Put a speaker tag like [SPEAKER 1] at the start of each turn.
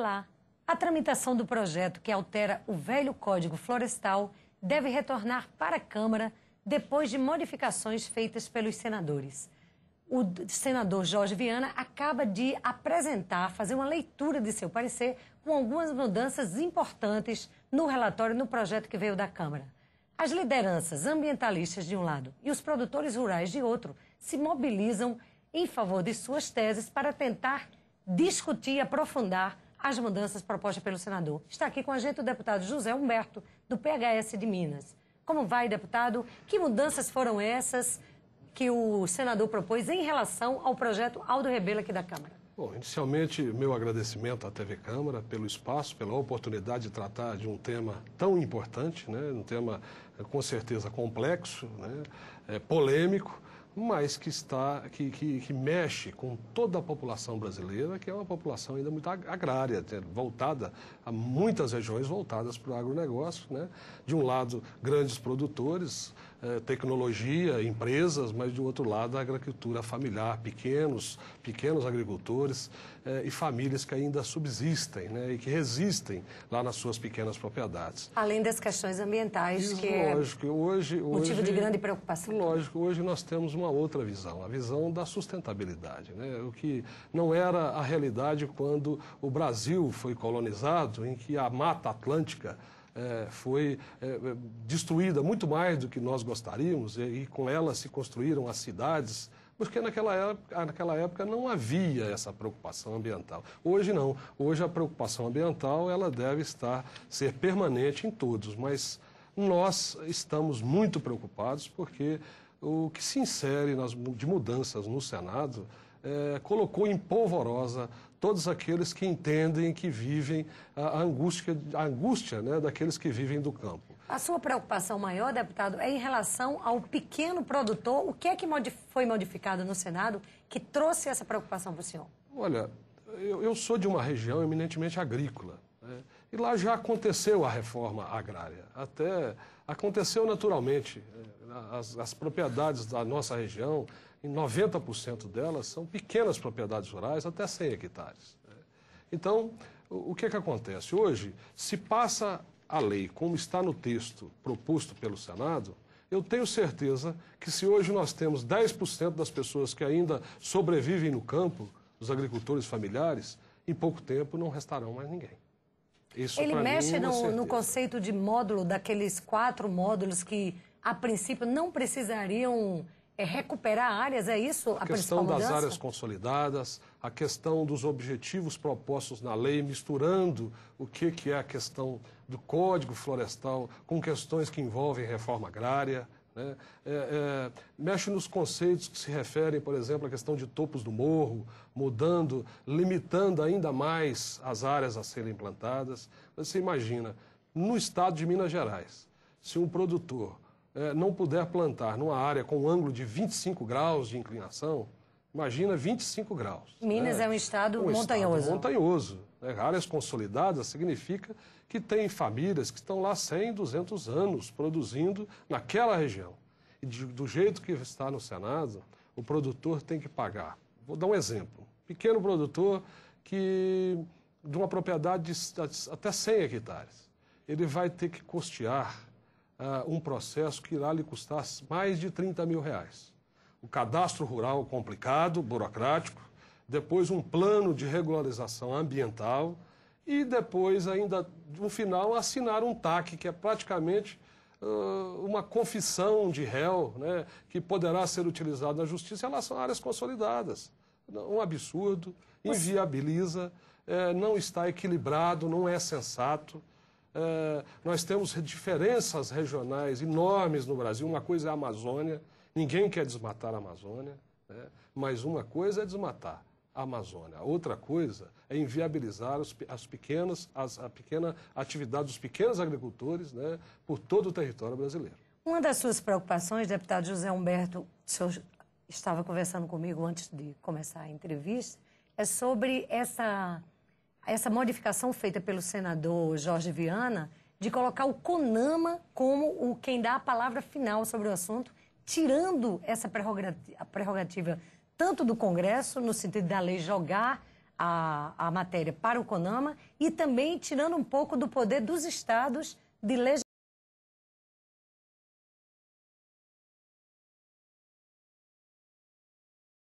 [SPEAKER 1] lá. A tramitação do projeto que altera o velho Código Florestal deve retornar para a Câmara depois de modificações feitas pelos senadores. O senador Jorge Viana acaba de fazer uma leitura de seu parecer com algumas mudanças importantes no relatório, no projeto que veio da Câmara. As lideranças ambientalistas de um lado e os produtores rurais de outro se mobilizam em favor de suas teses para tentar discutir e aprofundar as mudanças propostas pelo senador. Está aqui com a gente o deputado José Humberto, do PHS de Minas. Como vai, deputado? Que mudanças foram essas que o senador propôs em relação ao projeto Aldo Rebelo aqui da Câmara?
[SPEAKER 2] Bom, inicialmente, meu agradecimento à TV Câmara pelo espaço, pela oportunidade de tratar de um tema tão importante, né? Um tema com certeza complexo, né? Polêmico, mas que mexe com toda a população brasileira, que é uma população ainda muito agrária, voltada a muitas regiões voltadas para o agronegócio, né? De um lado, grandes produtores, tecnologia, empresas, mas de outro lado, a agricultura familiar, pequenos agricultores e famílias que ainda subsistem, né? E que resistem lá nas suas pequenas propriedades.
[SPEAKER 1] Além das questões ambientais,
[SPEAKER 2] Isso,
[SPEAKER 1] que
[SPEAKER 2] lógico, hoje,
[SPEAKER 1] motivo de grande preocupação.
[SPEAKER 2] Lógico, hoje nós temos uma outra visão, a visão da sustentabilidade, né? O que não era a realidade quando o Brasil foi colonizado, em que a Mata Atlântica foi destruída muito mais do que nós gostaríamos e com ela se construíram as cidades, porque naquela época não havia essa preocupação ambiental. Hoje não. Hoje a preocupação ambiental ela deve ser permanente em todos, mas nós estamos muito preocupados porque o que se insere de mudanças no Senado colocou em polvorosa todos aqueles que entendem que vivem a angústia, né, daqueles que vivem do campo.
[SPEAKER 1] A sua preocupação maior, deputado, é em relação ao pequeno produtor. O que é que foi modificado no Senado que trouxe essa preocupação para o senhor?
[SPEAKER 2] Olha, eu sou de uma região eminentemente agrícola, né, e lá já aconteceu a reforma agrária. Até aconteceu naturalmente. As propriedades da nossa região, em 90% delas, são pequenas propriedades rurais, até 100 hectares. Então, o que acontece? Hoje, se passa a lei como está no texto proposto pelo Senado, eu tenho certeza que se hoje nós temos 10% das pessoas que ainda sobrevivem no campo, os agricultores familiares, em pouco tempo não restarão mais ninguém. Isso,
[SPEAKER 1] ele mexe no conceito de módulo, daqueles 4 módulos que, a princípio, não precisariam recuperar áreas, é isso a principal mudança? A questão das
[SPEAKER 2] áreas consolidadas, a questão dos objetivos propostos na lei, misturando o que é a questão do Código Florestal com questões que envolvem reforma agrária, né? Mexe nos conceitos que se referem, por exemplo, à questão de topos do morro, limitando ainda mais as áreas a serem plantadas. Você imagina, no estado de Minas Gerais, se um produtor não puder plantar numa área com um ângulo de 25 graus de inclinação, imagina 25 graus.
[SPEAKER 1] Minas é um estado montanhoso.
[SPEAKER 2] Estado montanhoso. Áreas consolidadas significa que tem famílias que estão lá 100, 200 anos produzindo naquela região. E do jeito que está no Senado, o produtor tem que pagar. Vou dar um exemplo. Pequeno produtor de uma propriedade de até 100 hectares. Ele vai ter que custear um processo que irá lhe custar mais de 30 mil reais. O cadastro rural complicado, burocrático, depois um plano de regularização ambiental e depois ainda, no final, assinar um TAC, que é praticamente uma confissão de réu, né, que poderá ser utilizado na justiça em relação a áreas consolidadas. Um absurdo, inviabiliza, não está equilibrado, não é sensato. Nós temos diferenças regionais enormes no Brasil. Uma coisa é a Amazônia, ninguém quer desmatar a Amazônia, né? Mas uma coisa é desmatar a Amazônia, outra coisa é inviabilizar a pequena atividade dos pequenos agricultores, né, por todo o território brasileiro.
[SPEAKER 1] Uma das suas preocupações, deputado José Humberto, o senhor estava conversando comigo antes de começar a entrevista, é sobre essa modificação feita pelo senador Jorge Viana de colocar o CONAMA como quem dá a palavra final sobre o assunto, tirando essa prerrogativa tanto do Congresso, no sentido da lei jogar a matéria para o CONAMA e também tirando um pouco do poder dos estados de legislar.